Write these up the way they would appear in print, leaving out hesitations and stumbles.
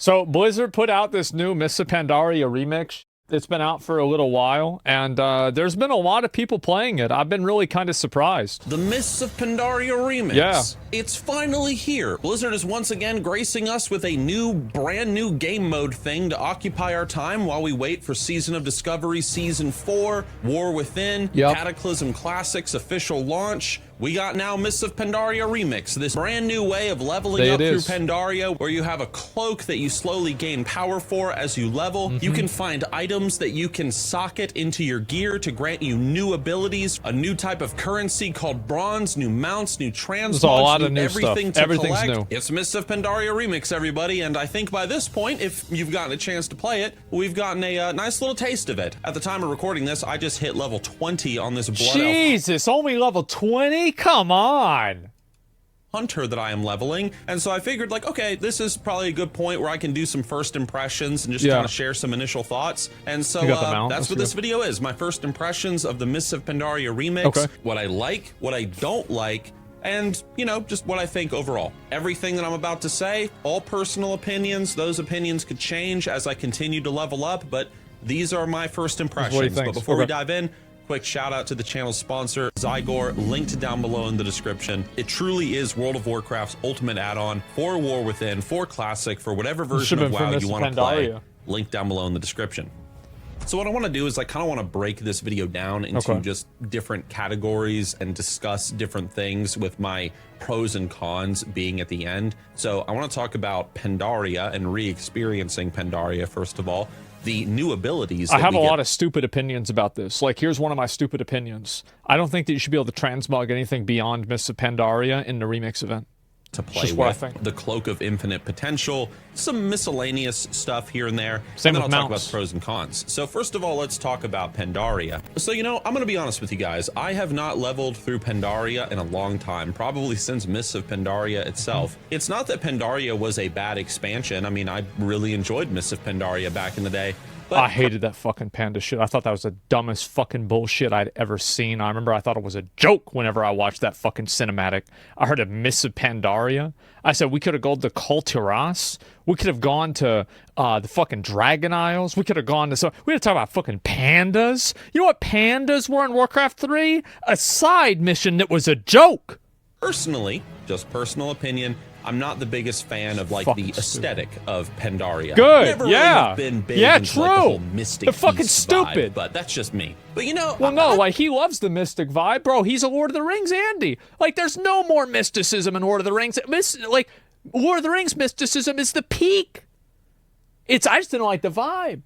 So Blizzard put out this new Mists of Pandaria remix. It's been out for a little while, and there's been a lot of people playing it. I've been really kind of surprised. The Mists of Pandaria remix. Yeah. It's finally here. Blizzard is once again gracing us with a brand new game mode thing to occupy our time while we wait for Season of Discovery Season 4, War Within, Cataclysm Classics official launch. We got now Mists of Pandaria Remix, this brand new way of leveling up through Pandaria, where you have a cloak that you slowly gain power for as you level. You can find items that you can socket into your gear to grant you new abilities, a new type of currency called bronze, new mounts, new transmogs, a lot of new everything stuff. to Everything's collect. new. It's Mists of Pandaria Remix, everybody, and I think by this point, if you've gotten a chance to play it, we've gotten a nice little taste of it. At the time of recording this, I just hit level 20 on this Blood Elf. Jesus, only level 20? Come on. Hunter that I am leveling, and so I figured, like, okay, this is probably a good point where I can do some first impressions and just kind of share some initial thoughts. And so that's what this video is, my first impressions of the Mists of Pandaria remix, what I like, what I don't like, and, you know, just what I think overall. Everything that I'm about to say, all personal opinions. Those opinions could change as I continue to level up, but these are my first impressions. But before we dive in, quick shout out to the channel's sponsor, Zygor, linked down below in the description. It truly is World of Warcraft's ultimate add-on for War Within, for Classic, for whatever version of WoW you want to play. Link down below in the description. So what I want to do is I kind of want to break this video down into just different categories and discuss different things with my pros and cons being at the end. So I want to talk about Pandaria and re-experiencing Pandaria first of all. The new abilities. I have a lot of stupid opinions about this. Like, here's one of my stupid opinions. I don't think that you should be able to transmog anything beyond Mists of Pandaria in the remix event. To play with the Cloak of Infinite Potential, some miscellaneous stuff here and there, Same and then with I'll talk about the pros and cons. So first of all, let's talk about Pandaria. So, you know, I'm gonna be honest with you guys. I have not leveled through Pandaria in a long time, probably since Mists of Pandaria itself. It's not that Pandaria was a bad expansion. I mean, I really enjoyed Mists of Pandaria back in the day. But I hated that fucking panda shit. I thought that was the dumbest fucking bullshit I'd ever seen. I remember I thought it was a joke whenever I watched that fucking cinematic. I heard of Mists of Pandaria. I said we could have gone to Kultiras. We could have gone to the fucking Dragon Isles. We could have gone to we had to talk about fucking pandas. You know what pandas were in Warcraft 3? A side mission that was a joke. Personally, just personal opinion, I'm not the biggest fan of like the aesthetic of Pandaria. Good, Never really have been big into, true. Like, the whole mystic They're fucking Beast stupid. Vibe, but that's just me. But you know, well, no, like he loves the mystic vibe, bro. He's a Lord of the Rings Andy. Like, there's no more mysticism in Lord of the Rings. Like, Lord of the Rings mysticism is the peak. I just didn't like the vibe.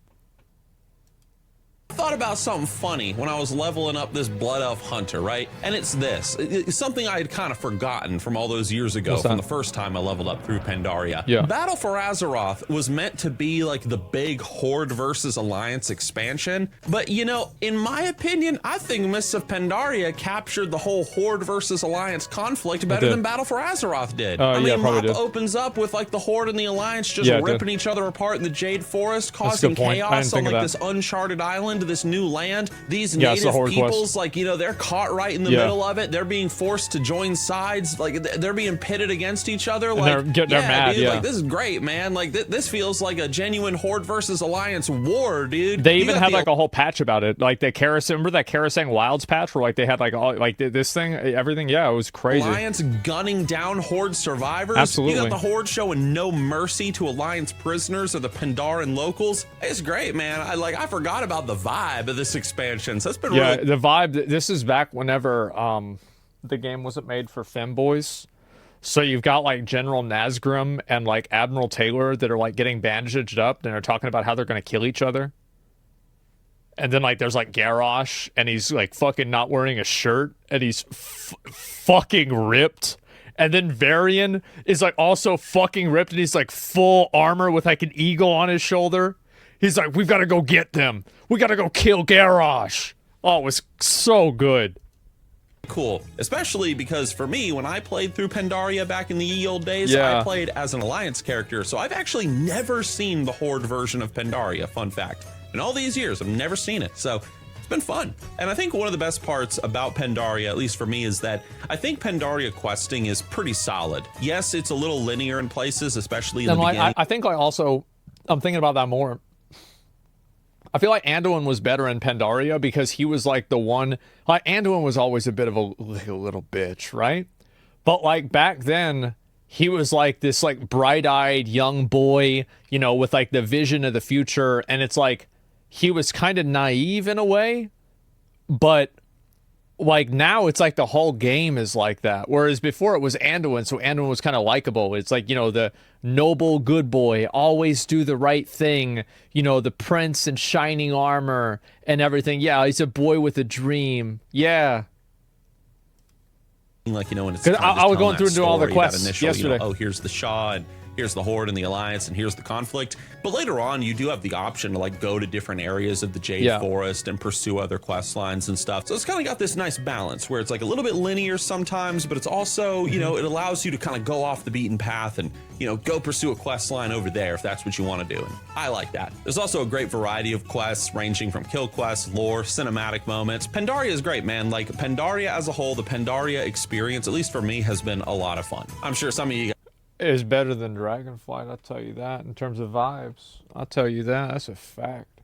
I thought about something funny when I was leveling up this Blood Elf Hunter, right? And it's this. It's something I had kind of forgotten from all those years ago, from the first time I leveled up through Pandaria. Battle for Azeroth was meant to be like the big Horde versus Alliance expansion. But, you know, in my opinion, I think Mists of Pandaria captured the whole Horde versus Alliance conflict better than Battle for Azeroth did. I mean, map opens up with like the Horde and the Alliance just ripping each other apart in the Jade Forest, causing chaos on like this uncharted island, this new land. These native peoples, like, you know, they're caught right in the middle of it. They're being forced to join sides. Like, they're being pitted against each other. Like, they're mad, dude, like, this is great, man. Like, this feels like a genuine Horde versus Alliance war, dude. They even had like a whole patch about it. Like the remember that Karasang Wilds patch where like they had like all like this thing, everything. Yeah, it was crazy. Alliance gunning down Horde survivors. Absolutely. You got the Horde showing no mercy to Alliance prisoners or the Pandaran locals. It's great, man. I forgot about the vibe of this expansion. So it's been really the vibe. This is back whenever the game wasn't made for femboys. So you've got like General Nazgrim and like Admiral Taylor that are like getting bandaged up and they're talking about how they're going to kill each other. And then like there's like Garrosh and he's like fucking not wearing a shirt and he's fucking ripped. And then Varian is like also fucking ripped and he's like full armor with like an eagle on his shoulder. He's like, we've got to go get them. We got to go kill Garrosh. Oh, it was so good. Cool, especially because for me, when I played through Pandaria back in the ye old days, I played as an Alliance character, so I've actually never seen the Horde version of Pandaria, fun fact. In all these years, I've never seen it, so It's been fun. And I think one of the best parts about Pandaria, at least for me, is that I think Pandaria questing is pretty solid. Yes, it's a little linear in places, especially in the beginning. I think like also, I'm thinking about that more. I feel like Anduin was better in Pandaria because he was like the one, like Anduin was always a bit of a little bitch, right? But like back then, he was like this like bright-eyed young boy, you know, with like the vision of the future. And it's like, he was kind of naive in a way, but like now it's like the whole game is like that. Whereas before it was Anduin, so Anduin was kind of likable. It's like, you know, the noble good boy, always do the right thing, you know, the prince in shining armor and everything. Yeah, he's a boy with a dream. Yeah. Like, you know, when it's time I was going through and doing all the quests initial, yesterday. You know, oh, here's the Shah, and here's the Horde and the Alliance, and here's the conflict. But later on, you do have the option to like go to different areas of the Jade Forest and pursue other quest lines and stuff. So it's kind of got this nice balance where it's like a little bit linear sometimes, but it's also, you know, it allows you to kind of go off the beaten path and, you know, go pursue a quest line over there if that's what you want to do. And I like that. There's also a great variety of quests ranging from kill quests, lore, cinematic moments. Pandaria is great, man. Like Pandaria as a whole, the Pandaria experience, at least for me, has been a lot of fun. I'm sure some of you is better than Dragonflight, I'll tell you that. In terms of vibes, I'll tell you that. That's a fact.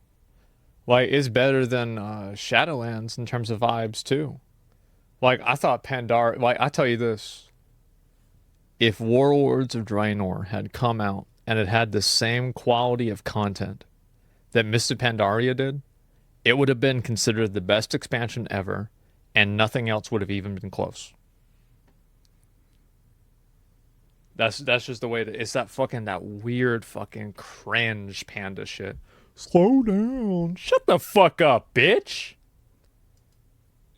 Like, it's better than Shadowlands in terms of vibes, too. Like, I thought Pandaria... Like, I tell you this. If Warlords of Draenor had come out and it had the same quality of content that Mists of Pandaria did, it would have been considered the best expansion ever, and nothing else would have even been close. That's just the way to... It's that weird fucking cringe panda shit. Slow down. Shut the fuck up, bitch.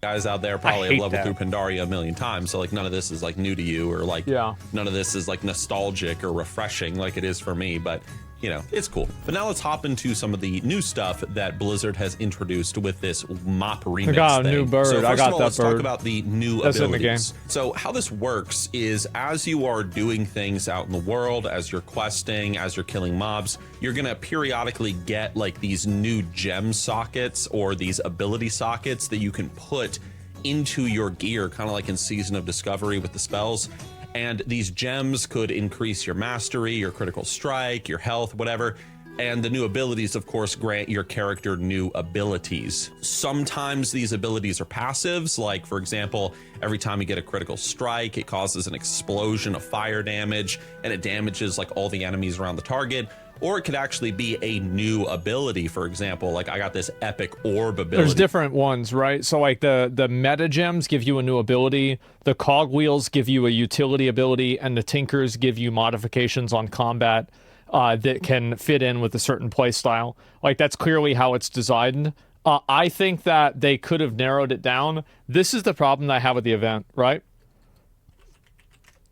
Guys out there probably have leveled through Pandaria a million times, so like none of this is like new to you, or like none of this is like nostalgic or refreshing like it is for me, but you know, it's cool. But now let's hop into some of the new stuff that Blizzard has introduced with this mop remix I got a thing. new bird. So I got of all, that let's bird. talk about the new That's abilities. in the game. So how this works is as you are doing things out in the world, as you're questing, as you're killing mobs, you're gonna periodically get like these new gem sockets or these ability sockets that you can put into your gear, kind of like in Season of Discovery with the spells. And these gems could increase your mastery, your critical strike, your health, whatever. And the new abilities, of course, grant your character new abilities. Sometimes these abilities are passives, like, for example, every time you get a critical strike, it causes an explosion of fire damage, and it damages like all the enemies around the target. Or it could actually be a new ability. For example, like I got this epic orb ability. There's different ones, right? So like the meta gems give you a new ability, the cogwheels give you a utility ability, and the tinkers give you modifications on combat that can fit in with a certain play style. Like that's clearly how it's designed. I think that they could have narrowed it down. This is the problem that I have with the event, right?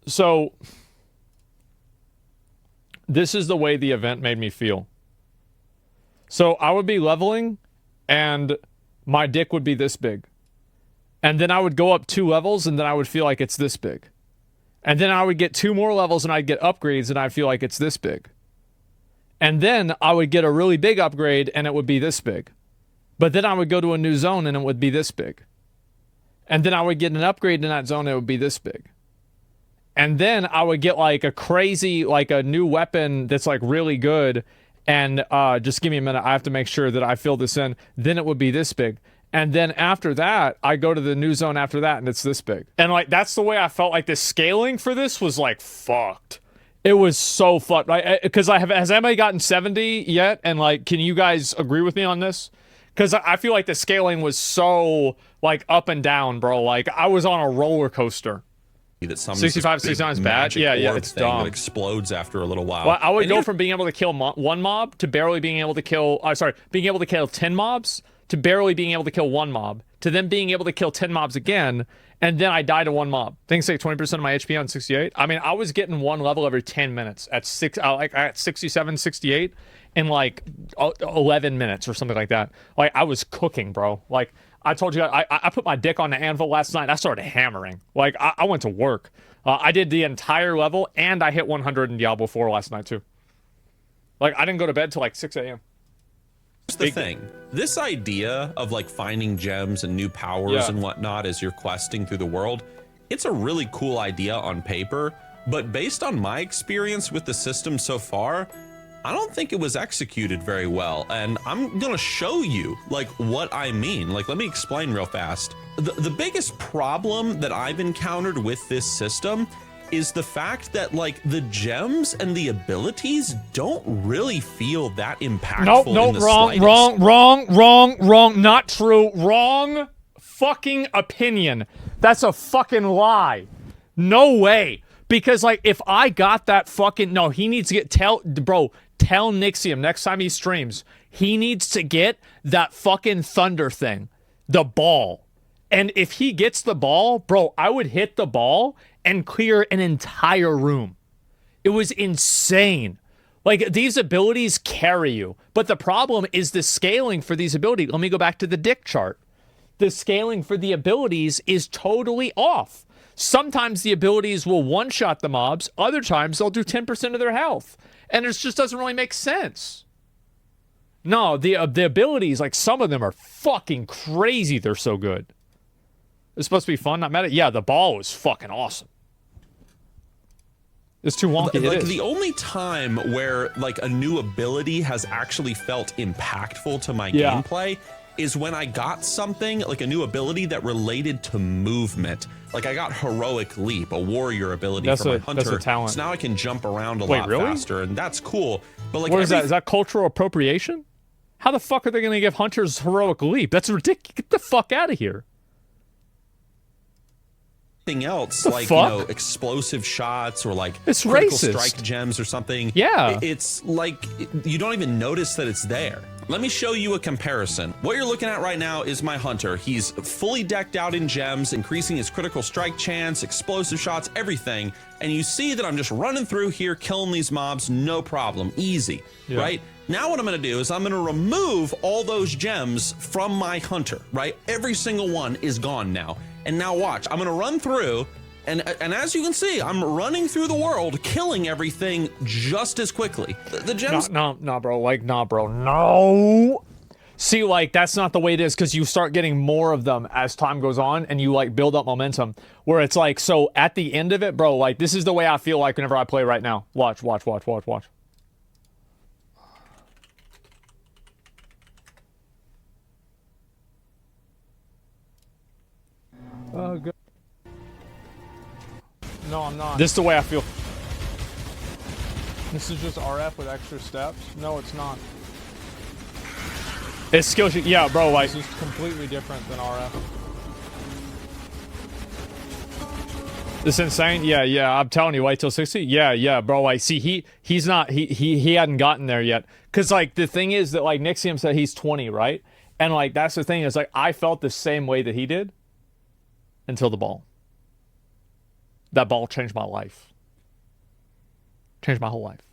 So this is the way the event made me feel. So I would be leveling and my dick would be this big. And then I would go up 2 levels and then I would feel like it's this big. And then I would get 2 more levels and I'd get upgrades and I'd feel like it's this big. And then I would get a really big upgrade and it would be this big. But then I would go to a new zone and it would be this big. And then I would get an upgrade in that zone and it would be this big. And then I would get like a crazy, like a new weapon that's like really good. And just give me a minute. I have to make sure that I fill this in. Then it would be this big. And then after that, I go to the new zone after that and it's this big. And like, that's the way I felt like the scaling for this was like fucked. It was so fucked. Like, because has anybody gotten 70 yet? And like, can you guys agree with me on this? Because I feel like the scaling was so like up and down, bro. Like I was on a roller coaster. That 65, 69 is bad. Yeah, it's dumb. That explodes after a little while. Well, I would go from being able to kill one mob to barely being able to kill. Being able to kill 10 mobs to barely being able to kill 1 mob to then being able to kill 10 mobs again, and then I die to 1 mob. Things like 20% of my HP on 68. I mean, I was getting 1 level every 10 minutes at at 67, 68 in like 11 minutes or something like that. Like I was cooking, bro. Like. I told you, I put my dick on the anvil last night. I started hammering. Like, I went to work. I did the entire level, and I hit 100 in Diablo 4 last night, too. Like, I didn't go to bed till like 6 a.m. the thing. This idea of like finding gems and new powers and whatnot as you're questing through the world, it's a really cool idea on paper, but based on my experience with the system so far, I don't think it was executed very well. And I'm gonna show you like what I mean. Like, let me explain real fast. The biggest problem that I've encountered with this system is the fact that like the gems and the abilities don't really feel that impactful. Nope, wrong, not true, wrong fucking opinion. That's a fucking lie. No way. Because like if I got that fucking, no, he needs to get, tell Nixxiom next time he streams, he needs to get that fucking thunder thing, the ball. And if he gets the ball, bro, I would hit the ball and clear an entire room. It was insane. Like, these abilities carry you. But the problem is the scaling for these abilities. Let me go back to the dick chart. The scaling for the abilities is totally off. Sometimes the abilities will one-shot the mobs. Other times they'll do 10% of their health. And it just doesn't really make sense. No, the abilities, like, some of them are fucking crazy. They're so good. It's supposed to be fun, not meta. Yeah, the ball was fucking awesome. It's too wonky. Like, the only time where like a new ability has actually felt impactful to my gameplay is when I got something like a new ability that related to movement. Like I got heroic leap, a warrior ability for my hunter. That's a talent. So now I can jump around a lot faster, and that's cool. But like, what is that? Is that cultural appropriation? How the fuck are they going to give hunters heroic leap? That's ridiculous. Get the fuck out of here. Else like you know, explosive shots or like it's critical racist. Strike gems or something. Yeah, it's like you don't even notice that it's there. Let me show you a comparison. What you're looking at right now is my hunter. He's fully decked out in gems, increasing his critical strike chance, explosive shots, everything. And you see that I'm just running through here, killing these mobs, no problem, easy, right? Now what I'm gonna do is I'm gonna remove all those gems from my hunter, right? Every single one is gone now. And now watch, I'm gonna run through, and as you can see, I'm running through the world, killing everything just as quickly. The gems. No, bro. Like, nah, bro. No. See, like, that's not the way it is, because you start getting more of them as time goes on, and you like build up momentum. Where it's like, so at the end of it, bro, like this is the way I feel like whenever I play right now. Watch. Oh, good. No, I'm not. This is the way I feel. This is just RF with extra steps. No, it's not. It's skill sheet. Yeah, bro, like, this is completely different than RF. This is insane. Yeah. I'm telling you, wait till 60. Yeah, bro. Like, see, he's not. He hadn't gotten there yet. Cause like the thing is that like Nixxiom said he's 20, right? And like that's the thing is like I felt the same way that he did. Until the ball. That ball changed my life. Changed my whole life.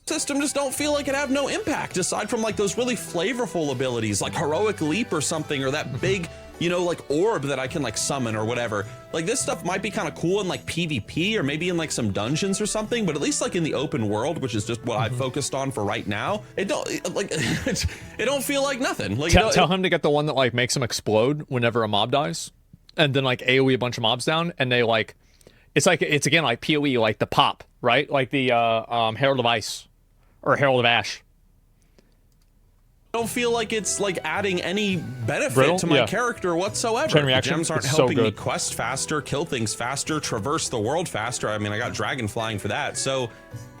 System just don't feel like it have no impact aside from like those really flavorful abilities like heroic leap or something, or that big, you know, like orb that I can like summon or whatever. Like this stuff might be kind of cool in like PvP or maybe in like some dungeons or something, but at least like in the open world, which is just what I've focused on for right now, it don't like it don't feel like nothing. Like tell him to get the one that like makes him explode whenever a mob dies, and then like AoE a bunch of mobs down, and they like it's again like PoE, like the pop, right? Like the Herald of Ice or Herald of Ash. Don't feel like it's like adding any benefit to my character whatsoever. The gems aren't helping me quest faster, kill things faster, traverse the world faster. I mean, I got dragon flying for that. So,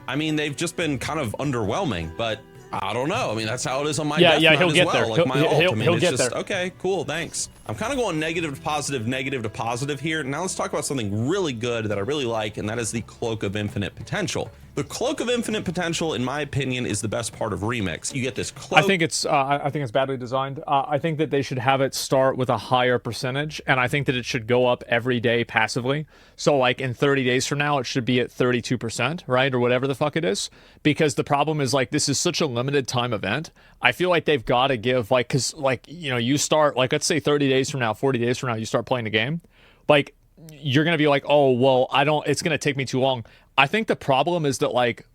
I mean, they've just been kind of underwhelming, but I don't know. I mean, that's how it is on my death he'll get there. Like my ult. I mean, he'll it's get just, there. okay, cool, thanks. I'm kind of going negative to positive here. Now let's talk about something really good that I really like, and that is the Cloak of Infinite Potential. The Cloak of Infinite Potential, in my opinion, is the best part of Remix. You get this cloak. I think it's badly designed. I think that they should have it start with a higher percentage, and I think that it should go up every day passively. So like in 30 days from now, it should be at 32%, right? Or whatever the fuck it is. Because the problem is like, this is such a limited time event. I feel like they've got to give like, cause like, you know, you start like, let's say 30 days from now, 40 days from now, you start playing the game. Like, you're going to be like, oh, well, it's going to take me too long. I think the problem is that like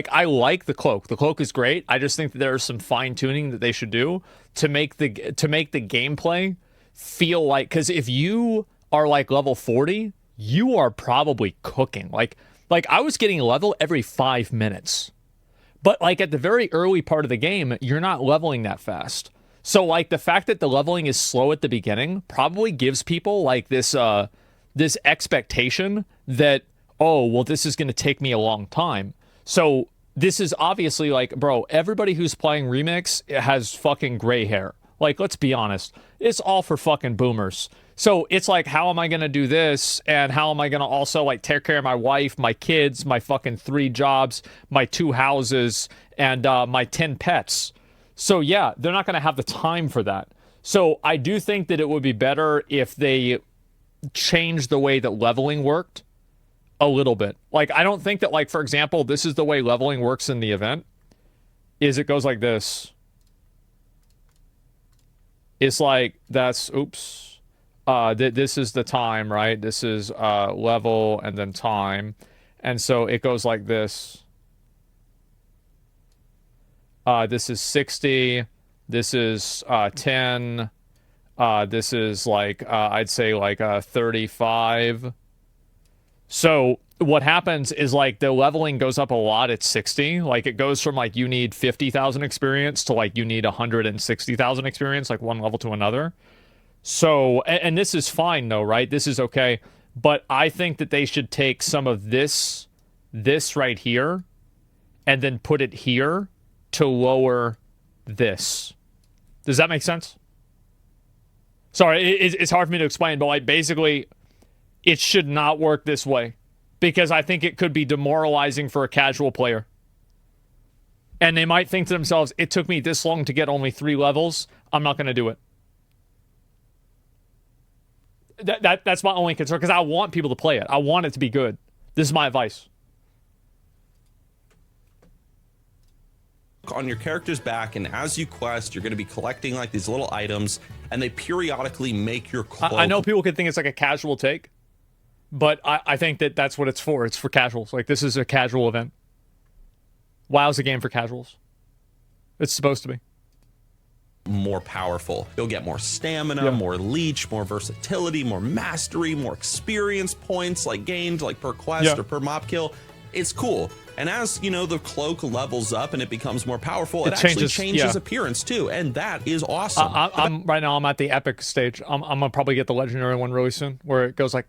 I like the cloak. The cloak is great. I just think that there's some fine tuning that they should do to make the gameplay feel like, because if you are like level 40, you are probably cooking. Like I was getting level every 5 minutes. But like at the very early part of the game, you're not leveling that fast. So like the fact that the leveling is slow at the beginning probably gives people like this expectation that, oh, well, this is going to take me a long time. So this is obviously like, bro, everybody who's playing Remix has fucking gray hair. Like, let's be honest. It's all for fucking boomers. So it's like, how am I going to do this? And how am I going to also like take care of my wife, my kids, my fucking 3 jobs, my 2 houses, and my 10 pets? So yeah, they're not going to have the time for that. So I do think that it would be better if they changed the way that leveling worked a little bit. Like, I don't think that, like, for example, this is the way leveling works in the event, is it goes like this. It's like, that's, oops. This is the time, right? This is level and then time. And so it goes like this. This is 60. This is 10. This is like, I'd say like 35. So what happens is like the leveling goes up a lot at 60. Like it goes from like you need 50,000 experience to like you need 160,000 experience, like one level to another. So, and this is fine though, right? This is okay. But I think that they should take some of this right here and then put it here to lower this. Does that make sense? Sorry, it's hard for me to explain, but like basically it should not work this way because I think it could be demoralizing for a casual player. And they might think to themselves, it took me this long to get only 3 levels. I'm not going to do it. That's my only concern because I want people to play it. I want it to be good. This is my advice. On your character's back, and as you quest, you're going to be collecting like these little items, and they periodically make your cloak. I know people could think it's like a casual take, but I think that that's what it's for. It's for casuals. Like, this is a casual event. WoW's a game for casuals. It's supposed to be. More powerful. You'll get more stamina, more leech, more versatility, more mastery, more experience points like gained like per quest or per mob kill. It's cool. And as, you know, the cloak levels up and it becomes more powerful, it actually changes appearance too. And that is awesome. Right now, I'm at the epic stage. I'm going to probably get the legendary one really soon where it goes like,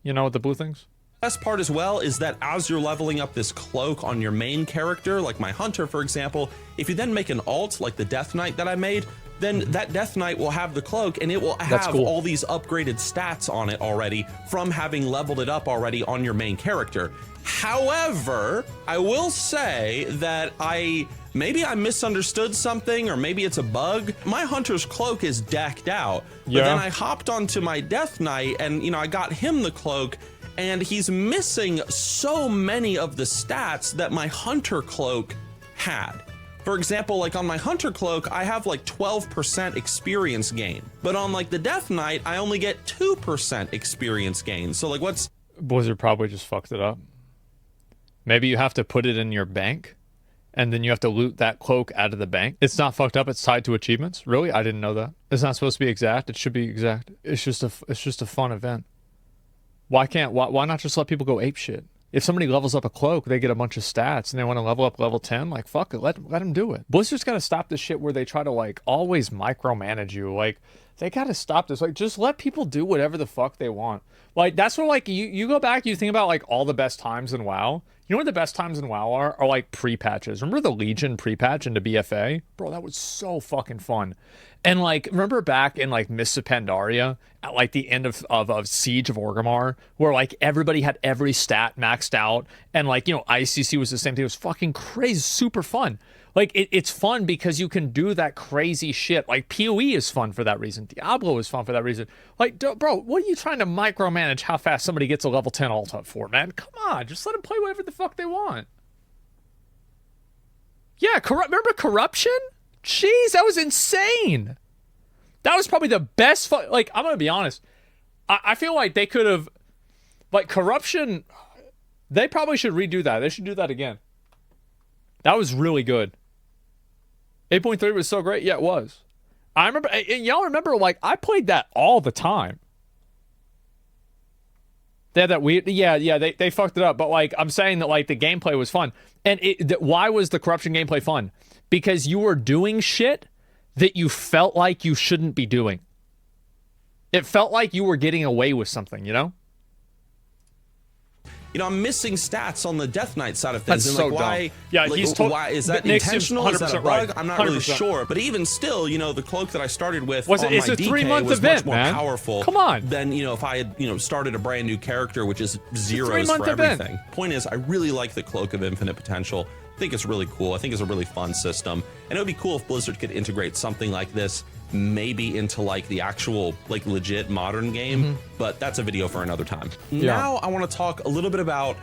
you know, with the blue things. Best part as well is that as you're leveling up this cloak on your main character, like my hunter, for example, if you then make an alt like the Death Knight that I made, then that Death Knight will have the cloak and it will have all these upgraded stats on it already from having leveled it up already on your main character. However, I will say that maybe I misunderstood something, or maybe it's a bug. My hunter's cloak is decked out, but then I hopped onto my Death Knight and, you know, I got him the cloak, and he's missing so many of the stats that my hunter cloak had. For example, like on my hunter cloak, I have like 12% experience gain, but on like the Death Knight, I only get 2% experience gain. So like what's... Blizzard probably just fucked it up. Maybe you have to put it in your bank, and then you have to loot that cloak out of the bank. It's not fucked up. It's tied to achievements. Really? I didn't know that. It's not supposed to be exact. It should be exact. It's just a fun event. Why not just let people go ape shit? If somebody levels up a cloak, they get a bunch of stats, and they want to level up level 10, like, fuck it, let them do it. Blizzard's got to stop this shit where they try to, like, always micromanage you. Like, they got to stop this. Like, just let people do whatever the fuck they want. Like, that's where, like, you go back, you think about, like, all the best times in WoW. You know what the best times in WoW are like pre-patches. Remember the Legion pre-patch into BFA? Bro, that was so fucking fun. And like, remember back in like Mists of Pandaria at like the end of Siege of Orgrimmar, where like everybody had every stat maxed out, and like, you know, ICC was the same thing. It was fucking crazy, super fun. Like, it's fun because you can do that crazy shit. Like, PoE is fun for that reason. Diablo is fun for that reason. Like, bro, what are you trying to micromanage how fast somebody gets a level 10 ult up for, man? Come on, just let them play whatever the fuck they want. Yeah, remember Corruption? Jeez, that was insane. That was probably the best fun. Like, I'm going to be honest. I feel like they could have... Like, Corruption... They probably should redo that. They should do that again. That was really good. 8.3 was so great. Yeah, it was. I remember, and y'all remember, like, I played that all the time. They had that weird, yeah, they fucked it up. But, like, I'm saying that, like, the gameplay was fun. And why was the corruption gameplay fun? Because you were doing shit that you felt like you shouldn't be doing. It felt like you were getting away with something, you know? You know, I'm missing stats on the Death Knight side of things. That's and so why, dumb. Yeah, like, why is that intentional? Is that a bug? Right. I'm not really sure. But even still, you know, the cloak that I started with it's my a DK 3-month was event, much more man. powerful. Come on. Than, you know, if I had, you know, started a brand new character, which is zeros for event. everything. Point is, I really like the Cloak of Infinite Potential. I think it's really cool. I think it's a really fun system. And it would be cool if Blizzard could integrate something like this maybe into like the actual like legit modern game, but that's a video for another time. Yeah. Now I want to talk a little bit about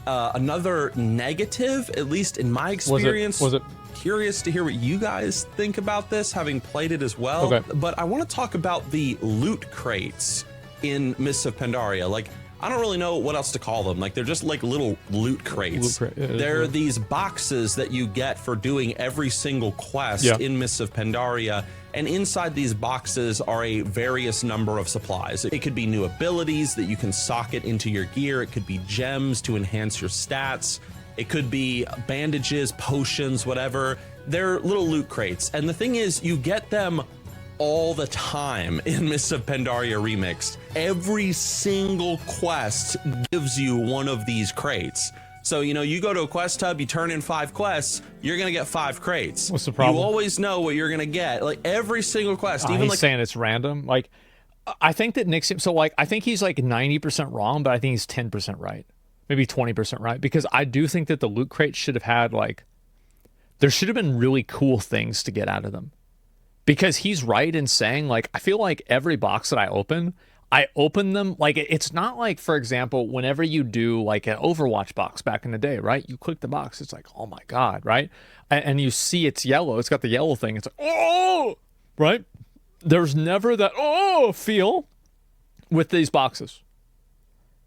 another negative, at least in my experience. Was it? Curious to hear what you guys think about this, having played it as well. Okay. But I want to talk about the loot crates in Mists of Pandaria. Like, I don't really know what else to call them. Like, they're just like little loot crates. They're these boxes that you get for doing every single quest in Mists of Pandaria. And inside these boxes are a various number of supplies. It could be new abilities that you can socket into your gear. It could be gems to enhance your stats. It could be bandages, potions, whatever. They're little loot crates. And the thing is, you get them all the time in Mists of Pandaria Remixed. Every single quest gives you one of these crates. So, you know, you go to a quest hub, you turn in 5 quests, you're going to get 5 crates. What's the problem? You always know what you're going to get. Like, every single quest. Even he's like saying it's random. Like, I think that Nixxiom, so, like, I think he's, like, 90% wrong, but I think he's 10% right. Maybe 20% right. Because I do think that the loot crates should have had, like, there should have been really cool things to get out of them. Because he's right in saying, like, I feel like every box that I open them, like, it's not like, for example, whenever you do, like, an Overwatch box back in the day, right? You click the box, it's like, oh my God, right? And you see it's yellow. It's got the yellow thing. It's like, oh, right? There's never that, oh, feel with these boxes.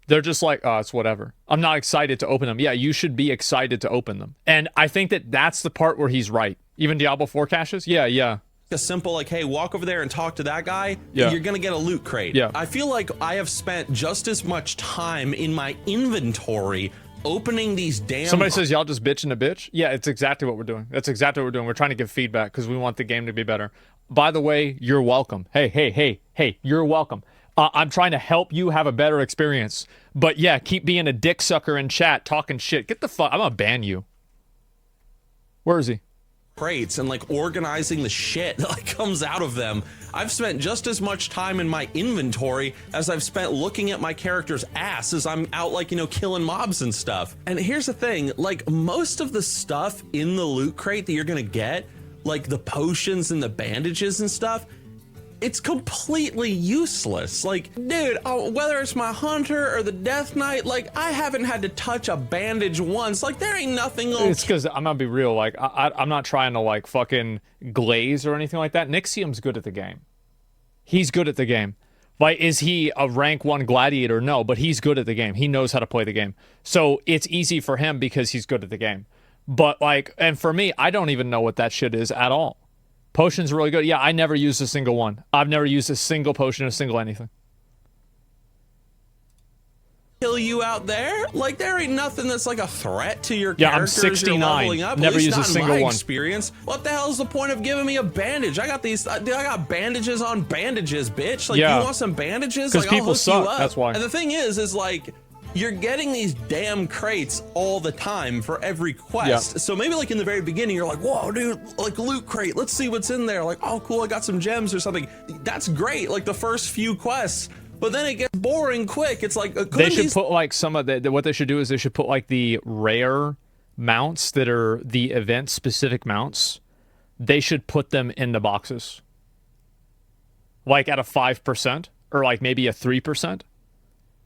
They're just like, oh, it's whatever. I'm not excited to open them. Yeah, you should be excited to open them. And I think that that's the part where he's right. Even Diablo 4 caches? Yeah. a simple like, hey, walk over there and talk to that guy, yeah, you're gonna get a loot crate. Yeah. I feel like I have spent just as much time in my inventory opening these damn... Somebody says y'all just bitching a bitch? Yeah, it's exactly what we're doing. That's exactly what we're doing. We're trying to give feedback because we want the game to be better. By the way, you're welcome. Hey, you're welcome. I'm trying to help you have a better experience. But yeah, keep being a dick sucker in chat, talking shit. Get the fuck... I'm gonna ban you. Where is he? Crates and like organizing the shit that like comes out of them. I've spent just as much time in my inventory as I've spent looking at my character's ass as I'm out like, you know, killing mobs and stuff. And here's the thing, like most of the stuff in the loot crate that you're gonna get, like the potions and the bandages and stuff, it's completely useless. Like, dude, whether it's my hunter or the Death Knight, like, I haven't had to touch a bandage once. Like, there ain't nothing else. It's because I'm gonna be real. Like, I'm not trying to like fucking glaze or anything like that. Nixxiom's good at the game. He's good at the game. Like, is he a rank 1 gladiator? No, but he's good at the game. He knows how to play the game. So it's easy for him because he's good at the game. But like, and for me, I don't even know what that shit is at all. Potion's really good. Yeah, I never used a single one. I've never used a single potion, a single anything. Kill you out there? Like, there ain't nothing that's like a threat to your character. Yeah, I'm 69. Up. Never used a single one. Experience. What the hell is the point of giving me a bandage? I got these. Dude, I got bandages on bandages, bitch. Like, yeah. You want some bandages? Because like, people I'll hook suck. You up. That's why. And the thing is like, you're getting these damn crates all the time for every quest. Yeah. So maybe like in the very beginning, you're like, whoa, dude, like loot crate. Let's see what's in there. Like, oh, cool, I got some gems or something. That's great. Like the first few quests. But then it gets boring quick. It's like they should put like some of the what they should do is they should put like the rare mounts that are the event specific mounts. They should put them in the boxes, like at a 5% or like maybe a 3%,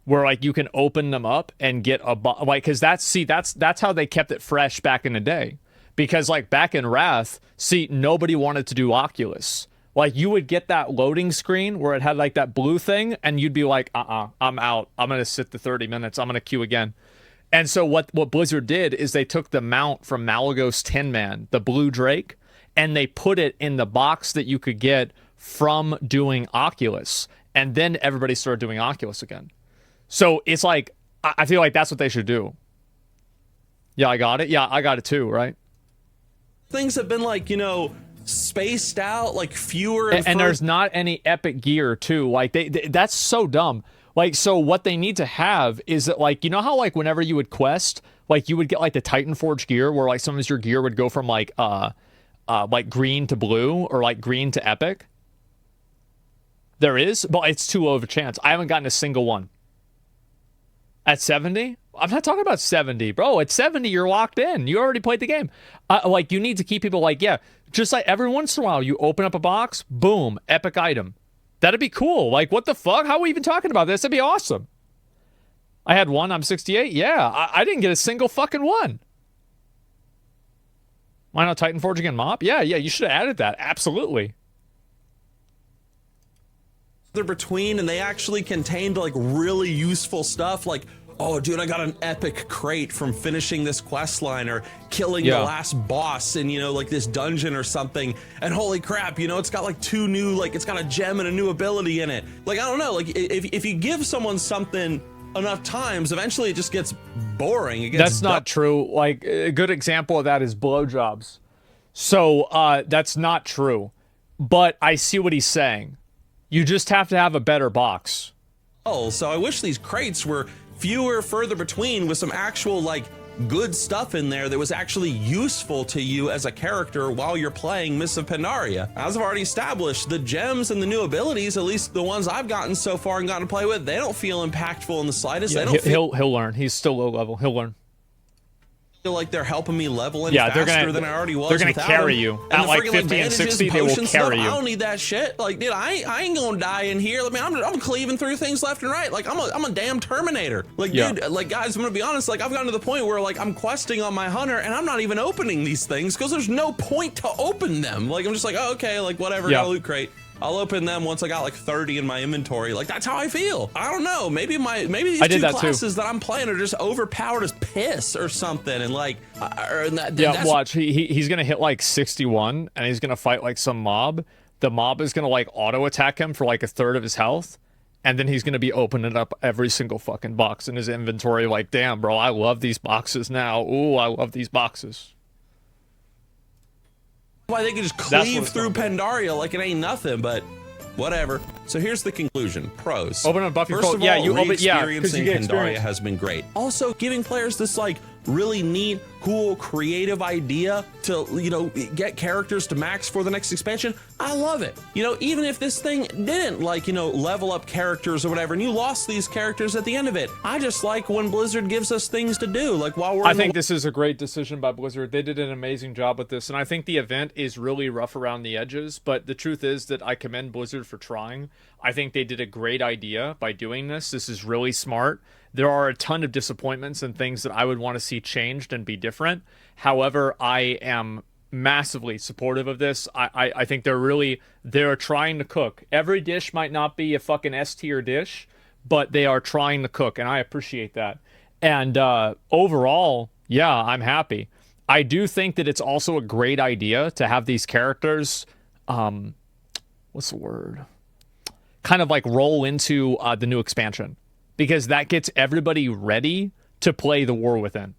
where like you can open them up and get a like because that's how they kept it fresh back in the day. Because like back in Wrath, nobody wanted to do Oculus. Like, you would get that loading screen where it had, like, that blue thing, and you'd be like, I'm out. I'm going to sit the 30 minutes. I'm going to queue again. And so what Blizzard did is they took the mount from Malagos Tin Man, the blue Drake, and they put it in the box that you could get from doing Oculus. And then everybody started doing Oculus again. So it's like, I feel like that's what they should do. Yeah, I got it. Yeah, I got it too, right? Things have been like, you know, spaced out, like fewer and there's not any epic gear too. Like they that's so dumb. Like, so what they need to have is that, like, you know how, like, whenever you would quest, like, you would get, like, the Titan Forge gear where, like, sometimes your gear would go from, like green to blue or, like, green to epic? There is, but it's too low of a chance. I haven't gotten a single one. At 70? I'm not talking about 70, bro. At 70, you're locked in. You already played the game. Like, you need to keep people like, yeah, just like every once in a while, you open up a box, boom, epic item. That'd be cool. Like, what the fuck? How are we even talking about this? That'd be awesome. I had one. I'm 68. Yeah, I didn't get a single fucking one. Why not Titan Forge again, Mop? Yeah, you should have added that. Absolutely. They're between, and they actually contained, like, really useful stuff, like, oh, dude, I got an epic crate from finishing this quest line or killing the last boss in, you know, like this dungeon or something. And holy crap, you know, it's got like 2 new, like, it's got a gem and a new ability in it. Like, I don't know, like, if you give someone something enough times, eventually it just gets boring. It gets That's not true. Like, a good example of that is blowjobs. So, that's not true. But I see what he's saying. You just have to have a better box. Oh, so I wish these crates were fewer, further between, with some actual, like, good stuff in there that was actually useful to you as a character while you're playing Mists of Pandaria. As I've already established, the gems and the new abilities, at least the ones I've gotten so far and gotten to play with, they don't feel impactful in the slightest. Yeah, they don't he'll learn. He's still low level. He'll learn. Feel like they're helping me level in faster than I already was. They're gonna carry you at like 50 and 60. They will carry you. I don't need that shit. Like, dude, I ain't gonna die in here. I mean, I'm cleaving through things left and right. Like, I'm a damn Terminator. Like, dude, like, guys, I'm gonna be honest. Like, I've gotten to the point where, like, I'm questing on my hunter and I'm not even opening these things because there's no point to open them. Like, I'm just like, oh, okay, like, whatever, got a loot crate. I'll open them once I got like 30 in my inventory. Like, that's how I feel. I don't know. Maybe these 2 classes that I'm playing are just overpowered as piss or something. And like, watch. He's gonna hit like 61, and he's gonna fight like some mob. The mob is gonna like auto attack him for like a third of his health, and then he's gonna be opening up every single fucking box in his inventory. Like, damn, bro, I love these boxes now. Ooh, I love these boxes. Why they can just cleave through Pandaria like it ain't nothing, but whatever. So here's the conclusion. Pros. Open up Buffy. First of all, you open. Yeah, experiencing Pandaria has been great. Also, giving players this like really neat, cool, creative idea to, you know, get characters to max for the next expansion. I love it. You know, even if this thing didn't, like, you know, level up characters or whatever, and you lost these characters at the end of it. I just like when Blizzard gives us things to do, like while we're I think this is a great decision by Blizzard. They did an amazing job with this, and I think the event is really rough around the edges, but the truth is that I commend Blizzard for trying. I think they did a great idea by doing this. This is really smart. There are a ton of disappointments and things that I would want to see changed and be different. However, I am massively supportive of this. I think they're trying to cook. Every dish might not be a fucking S-tier dish, but they are trying to cook, and I appreciate that. And overall, yeah, I'm happy. I do think that it's also a great idea to have these characters, what's the word? Kind of like roll into the new expansion, because that gets everybody ready to play the War Within.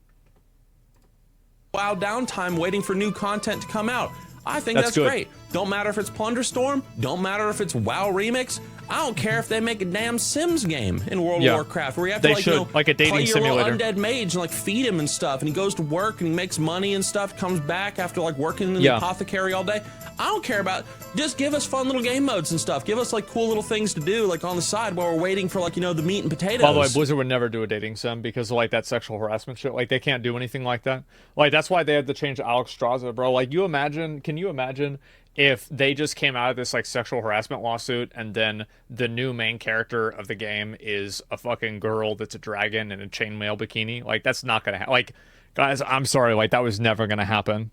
Wow, downtime waiting for new content to come out. I think that's great. Don't matter if it's Plunderstorm. Don't matter if it's WoW Remix. I don't care if they make a damn Sims game in World of Warcraft where you have to, like, you know, like a dating play your simulator. Little undead mage and like feed him and stuff, and he goes to work and he makes money and stuff, comes back after like working in the apothecary all day. I don't care about, just give us fun little game modes and stuff. Give us like cool little things to do like on the side while we're waiting for, like, you know, the meat and potatoes. By the way, Blizzard would never do a dating sim because of like that sexual harassment shit. Like, they can't do anything like that. Like, that's why they had to change Alex Straza, bro. Like, can you imagine if they just came out of this like sexual harassment lawsuit and then the new main character of the game is a fucking girl that's a dragon in a chainmail bikini? Like, that's not gonna happen. Like, guys, I'm sorry, like, that was never gonna happen.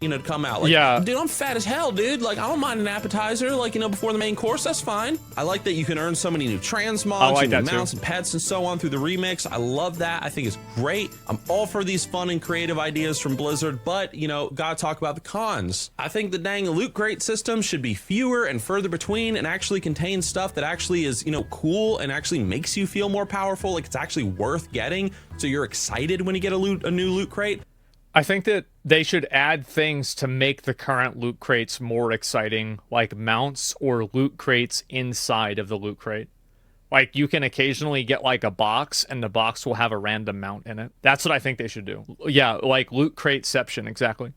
you know, to come out. Like, yeah. Dude, I'm fat as hell, dude. Like, I don't mind an appetizer, like, you know, before the main course. That's fine. I like that you can earn so many new transmogs and new mounts and pets and so on through the remix. I love that. I think it's great. I'm all for these fun and creative ideas from Blizzard, but, you know, gotta talk about the cons. I think the dang loot crate system should be fewer and further between and actually contain stuff that actually is, you know, cool and actually makes you feel more powerful. Like, it's actually worth getting, so you're excited when you get a new loot crate. I think that they should add things to make the current loot crates more exciting, like mounts or loot crates inside of the loot crate. Like, you can occasionally get like a box and the box will have a random mount in it. That's what I think they should do. Yeah, like loot crateception, exactly.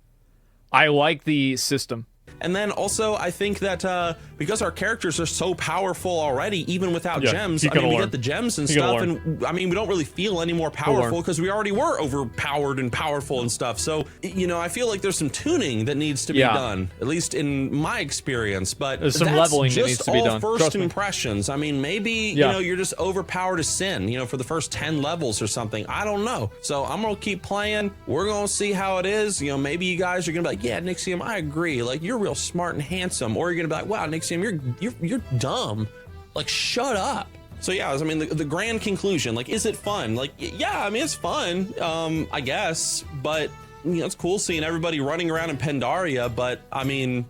I like the system. And then also, I think that because our characters are so powerful already, even without gems, I mean, we get the gems and stuff, and I mean, we don't really feel any more powerful because we already were overpowered and powerful and stuff. So, you know, I feel like there's some tuning that needs to be done, at least in my experience. But there's some leveling that needs to be done. First impressions. I mean, maybe, you know, you're just overpowered as sin, you know, for the first 10 levels or something. I don't know. So I'm going to keep playing. We're going to see how it is. You know, maybe you guys are going to be like, yeah, Nixxiom, I agree. Like, you're real smart and handsome, or you're gonna be like, wow, Nixxiom, you're dumb, like, shut up. So yeah, I mean, the grand conclusion, like, is it fun? Like, yeah, I mean, it's fun, I guess, but, you know, it's cool seeing everybody running around in Pandaria, but I mean,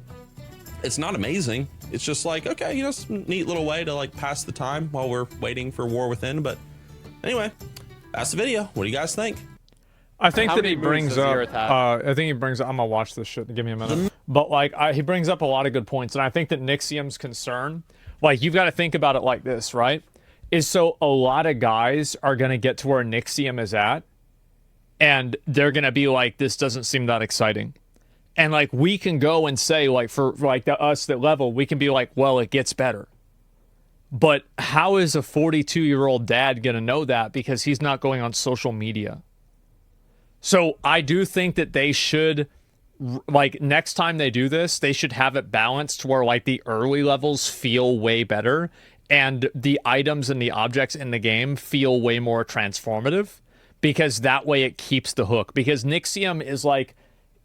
it's not amazing. It's just like, okay, you know, it's a neat little way to like pass the time while we're waiting for War Within. But anyway, that's the video. What do you guys think? I think that he brings up, I'm gonna watch this shit, give me a minute. But like, he brings up a lot of good points, and I think that Nixxiom's concern, like, you've got to think about it like this, right? Is so a lot of guys are gonna get to where Nixxiom is at, and they're gonna be like, this doesn't seem that exciting. And like, we can go and say, like, for like us that level, we can be like, well, it gets better. But how is a 42-year-old dad gonna know that, because he's not going on social media? So I do think that they should, like, next time they do this, they should have it balanced to where, like, the early levels feel way better and the items and the objects in the game feel way more transformative, because that way it keeps the hook. Because Nixxiom is like,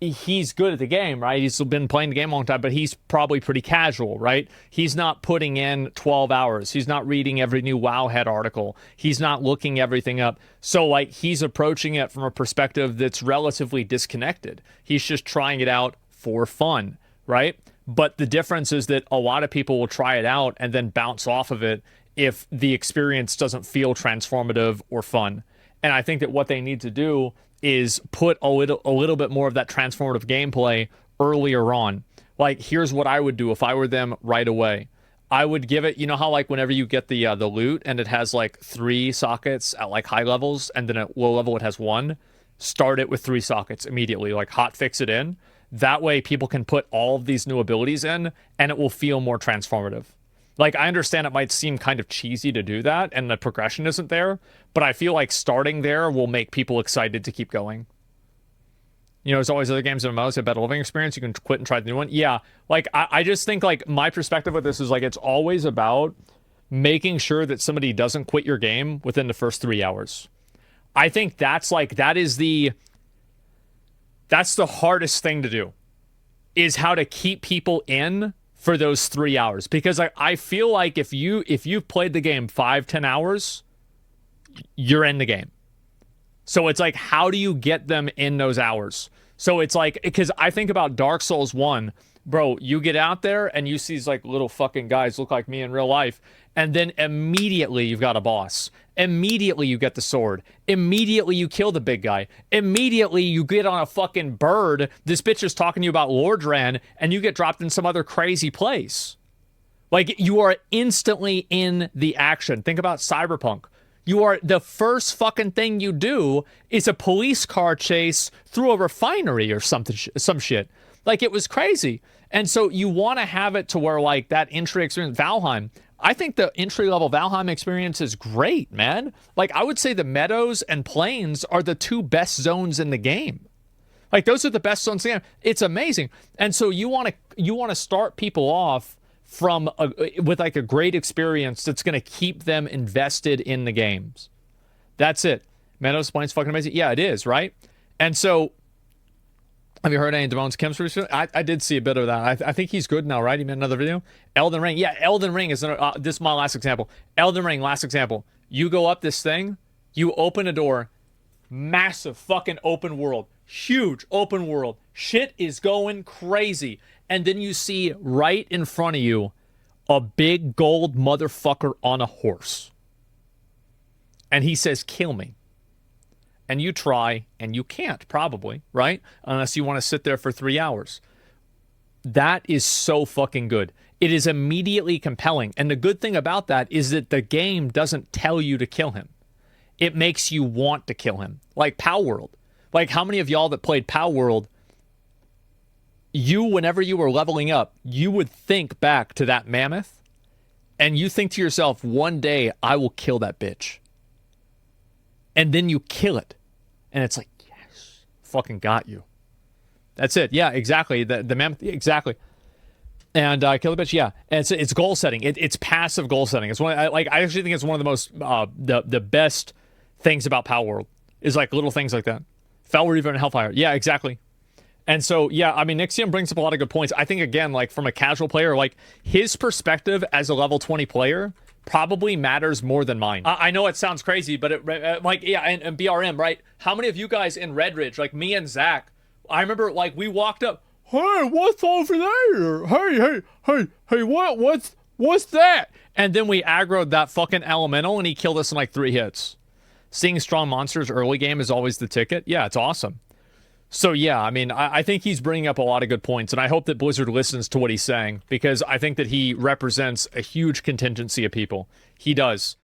he's good at the game, right? He's been playing the game a long time, but he's probably pretty casual, right? He's not putting in 12 hours. He's not reading every new Wowhead article. He's not looking everything up. So, like, he's approaching it from a perspective that's relatively disconnected. He's just trying it out for fun, right? But the difference is that a lot of people will try it out and then bounce off of it if the experience doesn't feel transformative or fun. And I think that what they need to do is put a little bit more of that transformative gameplay earlier on. Like, here's what I would do if I were them right away. I would give it, you know how, like, whenever you get the loot and it has like 3 sockets at like high levels, and then at low level it has 1, start it with 3 sockets immediately, like hot fix it in. That way people can put all of these new abilities in and it will feel more transformative. Like, I understand it might seem kind of cheesy to do that and the progression isn't there, but I feel like starting there will make people excited to keep going. You know, there's always other games in MMOs that have better living experience. You can quit and try the new one. Yeah, like, I just think, like, my perspective with this is, like, it's always about making sure that somebody doesn't quit your game within the first 3 hours. I think that's, like, that's the hardest thing to do, is how to keep people in for those 3 hours. Because I feel like if you've played the game 5-10 hours, you're in the game. So it's like, how do you get them in those hours? So it's like, because I think about Dark Souls 1, bro, you get out there and you see these like little fucking guys look like me in real life, and then immediately you've got a boss. Immediately you get the sword. Immediately you kill the big guy. Immediately you get on a fucking bird. This bitch is talking to you about Lordran, and you get dropped in some other crazy place. Like, you are instantly in the action. Think about Cyberpunk. You are, the first fucking thing you do is a police car chase through a refinery or something, some shit. Like, it was crazy. And so you want to have it to where, like, that entry experience, Valheim, I think the entry-level Valheim experience is great, man. Like, I would say the meadows and plains are the 2 best zones in the game. Like, those are the best zones in the game. It's amazing. And so you want to start people off from with like a great experience that's going to keep them invested in the games. That's it. Meadows, plains, fucking amazing. Yeah, it is, right? And so Have you heard any Damone's chemistry? I did see a bit of that. I think he's good now, right? He made another video. Elden Ring. Yeah, Elden Ring is this is my last example. Elden Ring, last example. You go up this thing, you open a door, massive fucking open world, huge open world. Shit is going crazy. And then you see right in front of you a big gold motherfucker on a horse. And he says, kill me. And you try, and you can't, probably, right? Unless you want to sit there for 3 hours. That is so fucking good. It is immediately compelling. And the good thing about that is that the game doesn't tell you to kill him. It makes you want to kill him. Like Pow World. Like, how many of y'all that played Pow World, whenever you were leveling up, you would think back to that mammoth, and you think to yourself, one day I will kill that bitch. And then you kill it. And it's like, yes, fucking got you. That's it. Yeah, exactly. The mammoth, exactly. And kill the bitch, yeah. And it's goal setting. It's passive goal setting. It's I actually think it's one of the most the best things about Power World is like little things like that. Fell Reaver and Hellfire. Yeah, exactly. And so, yeah, I mean, Nixxiom brings up a lot of good points. I think, again, like from a casual player, like his perspective as a level 20 player probably matters more than mine. I know it sounds crazy, but and BRM, right? How many of you guys in Red Ridge, like me and Zach, I remember like we walked up, hey, what's over there? Hey, what's that? And then we aggroed that fucking elemental and he killed us in like 3 hits. Seeing strong monsters early game is always the ticket. Yeah, it's awesome. So yeah, I mean, I think he's bringing up a lot of good points, and I hope that Blizzard listens to what he's saying, because I think that he represents a huge contingency of people. He does.